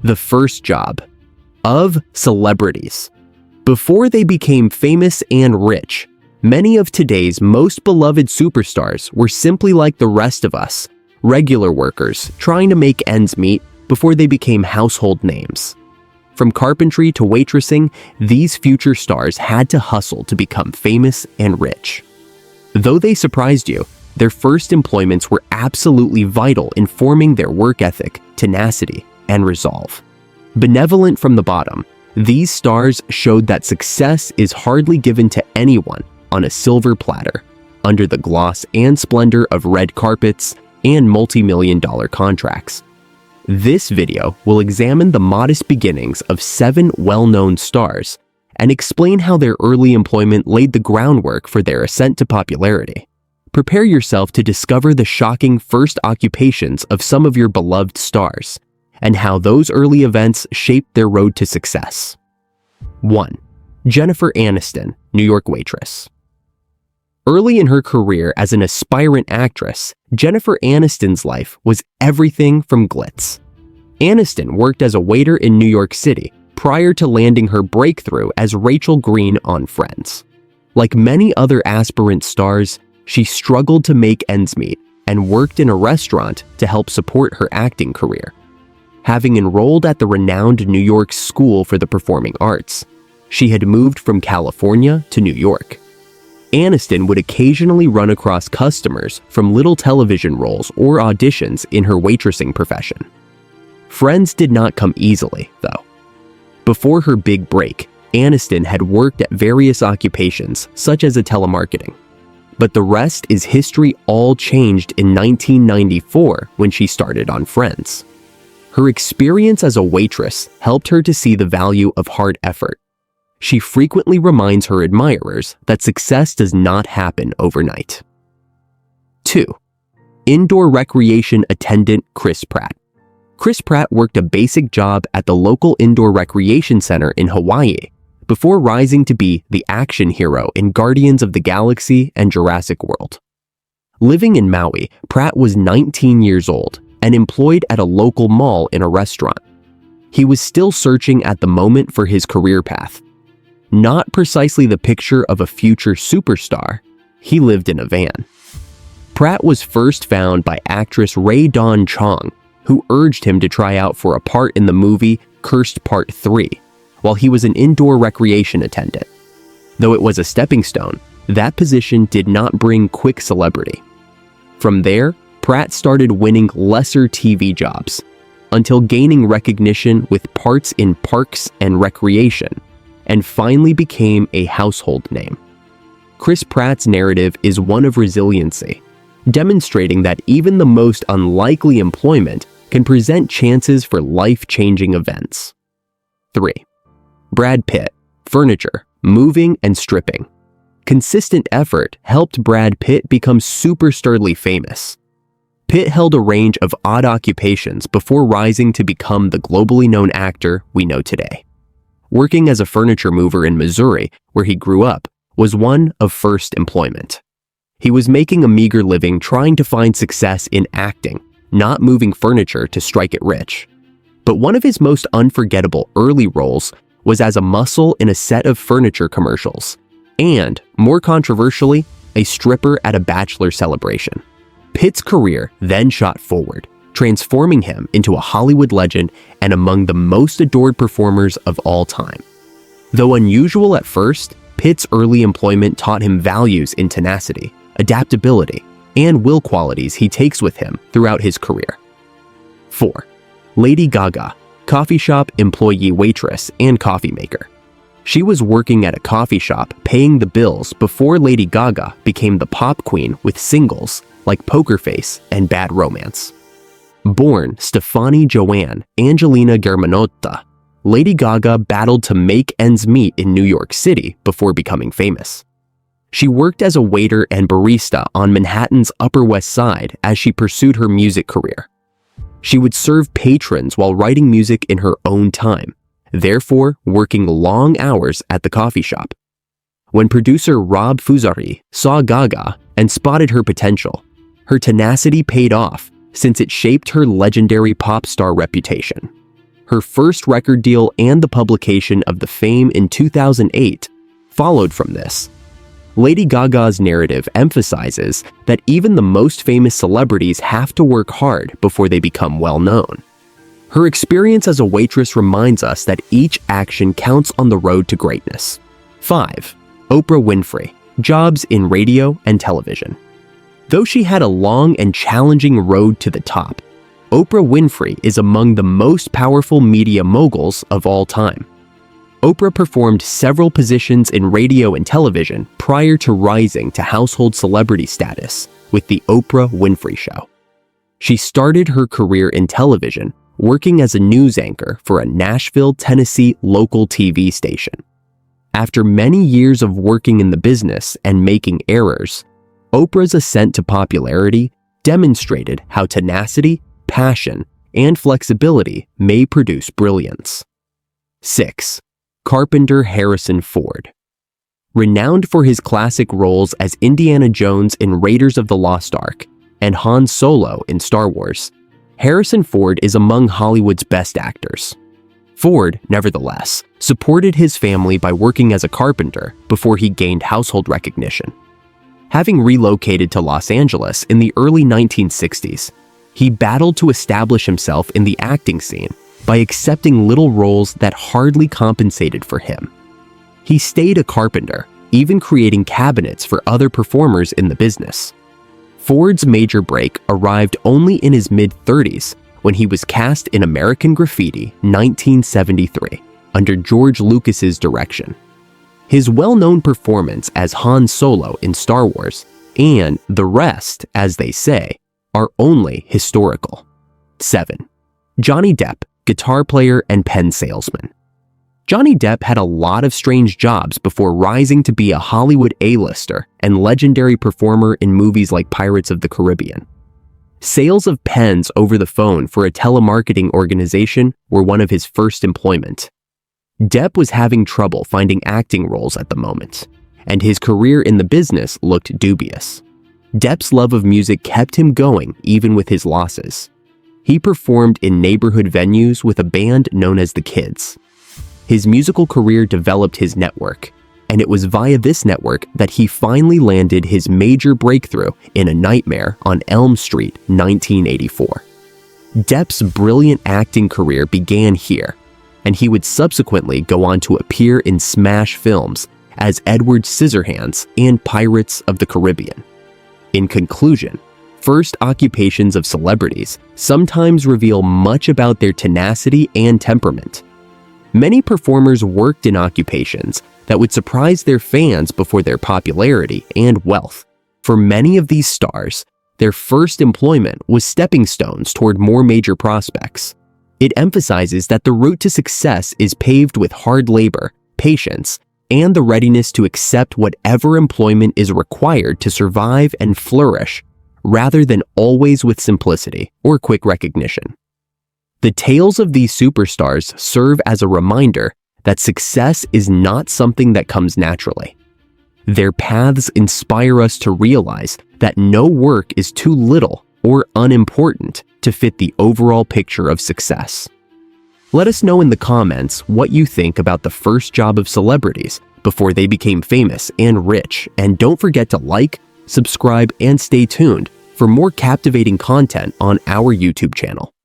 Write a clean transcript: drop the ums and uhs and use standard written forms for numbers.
The first job of celebrities. Before they became famous and rich, many of today's most beloved superstars were simply like the rest of us, regular workers trying to make ends meet before they became household names. From carpentry to waitressing, these future stars had to hustle to become famous and rich. Though they surprised you, their first employments were absolutely vital in forming their work ethic, tenacity, and resolve. Benevolent from the bottom, these stars showed that success is hardly given to anyone on a silver platter, under the gloss and splendor of red carpets and multi-million-dollar contracts. This video will examine the modest beginnings of 7 well-known stars and explain how their early employment laid the groundwork for their ascent to popularity. Prepare yourself to discover the shocking first occupations of some of your beloved stars and how those early events shaped their road to success. 1. Jennifer Aniston, New York waitress. Early in her career as an aspirant actress, Jennifer Aniston's life was everything from glitz. Aniston worked as a waiter in New York City prior to landing her breakthrough as Rachel Green on Friends. Like many other aspirant stars, she struggled to make ends meet and worked in a restaurant to help support her acting career. Having enrolled at the renowned New York School for the Performing Arts, she had moved from California to New York. Aniston would occasionally run across customers from little television roles or auditions in her waitressing profession. Friends did not come easily, though. Before her big break, Aniston had worked at various occupations, such as a telemarketing. But the rest is history. All changed in 1994 when she started on Friends. Her experience as a waitress helped her to see the value of hard effort. She frequently reminds her admirers that success does not happen overnight. 2. Indoor recreation attendant Chris Pratt. Chris Pratt worked a basic job at the local indoor recreation center in Hawaii before rising to be the action hero in Guardians of the Galaxy and Jurassic World. Living in Maui, Pratt was 19 years old and employed at a local mall in a restaurant. He was still searching at the moment for his career path. Not precisely the picture of a future superstar, he lived in a van. Pratt was first found by actress Rae Dawn Chong, who urged him to try out for a part in the movie Cursed Part 3, while he was an indoor recreation attendant. Though it was a stepping stone, that position did not bring quick celebrity. From there, Pratt started winning lesser TV jobs, until gaining recognition with parts in Parks and Recreation, and finally became a household name. Chris Pratt's narrative is one of resiliency, demonstrating that even the most unlikely employment can present chances for life-changing events. 3. Brad Pitt, furniture, moving, and stripping. Consistent effort helped Brad Pitt become superstarly famous. Pitt held a range of odd occupations before rising to become the globally known actor we know today. Working as a furniture mover in Missouri, where he grew up, was one of first employment. He was making a meager living trying to find success in acting, not moving furniture to strike it rich. But one of his most unforgettable early roles was as a muscle in a set of furniture commercials, and, more controversially, a stripper at a bachelor celebration. Pitt's career then shot forward, transforming him into a Hollywood legend and among the most adored performers of all time. Though unusual at first, Pitt's early employment taught him values in tenacity, adaptability, and will qualities he takes with him throughout his career. 4. Lady Gaga, coffee shop employee waitress and coffee maker. She was working at a coffee shop paying the bills before Lady Gaga became the pop queen with singles like Poker Face and Bad Romance. Born Stefani Joanne Angelina Germanotta, Lady Gaga battled to make ends meet in New York City before becoming famous. She worked as a waiter and barista on Manhattan's Upper West Side as she pursued her music career. She would serve patrons while writing music in her own time, therefore working long hours at the coffee shop. When producer Rob Fusari saw Gaga and spotted her potential, her tenacity paid off since it shaped her legendary pop star reputation. Her first record deal and the publication of the Fame in 2008 followed from this. Lady Gaga's narrative emphasizes that even the most famous celebrities have to work hard before they become well-known. Her experience as a waitress reminds us that each action counts on the road to greatness. 5. Oprah Winfrey, jobs in radio and television. Though she had a long and challenging road to the top, Oprah Winfrey is among the most powerful media moguls of all time. Oprah performed several positions in radio and television prior to rising to household celebrity status with The Oprah Winfrey Show. She started her career in television working as a news anchor for a Nashville, Tennessee local TV station. After many years of working in the business and making errors, Oprah's ascent to popularity demonstrated how tenacity, passion, and flexibility may produce brilliance. 6. Carpenter Harrison Ford. Renowned for his classic roles as Indiana Jones in Raiders of the Lost Ark and Han Solo in Star Wars, Harrison Ford is among Hollywood's best actors. Ford, nevertheless, supported his family by working as a carpenter before he gained household recognition. Having relocated to Los Angeles in the early 1960s, he battled to establish himself in the acting scene by accepting little roles that hardly compensated for him. He stayed a carpenter, even creating cabinets for other performers in the business. Ford's major break arrived only in his mid-30s when he was cast in American Graffiti 1973 under George Lucas's direction. His well-known performance as Han Solo in Star Wars and the rest, as they say, are only historical. 7. Johnny Depp, guitar player and pen salesman. Johnny Depp had a lot of strange jobs before rising to be a Hollywood A-lister and legendary performer in movies like Pirates of the Caribbean. Sales of pens over the phone for a telemarketing organization were one of his first employment. Depp was having trouble finding acting roles at the moment, and his career in the business looked dubious. Depp's love of music kept him going even with his losses. He performed in neighborhood venues with a band known as the Kids. His musical career developed his network, and it was via this network that he finally landed his major breakthrough in A Nightmare on Elm Street 1984. Depp's brilliant acting career began here, and he would subsequently go on to appear in smash films as Edward Scissorhands and Pirates of the Caribbean. In conclusion, first occupations of celebrities sometimes reveal much about their tenacity and temperament. Many performers worked in occupations that would surprise their fans before their popularity and wealth. For many of these stars, their first employment was stepping stones toward more major prospects. It emphasizes that the route to success is paved with hard labor, patience, and the readiness to accept whatever employment is required to survive and flourish, rather than always with simplicity or quick recognition. The tales of these superstars serve as a reminder that success is not something that comes naturally. Their paths inspire us to realize that no work is too little or unimportant to fit the overall picture of success. Let us know in the comments what you think about the first job of celebrities before they became famous and rich, and don't forget to like, subscribe, and stay tuned for more captivating content on our YouTube channel.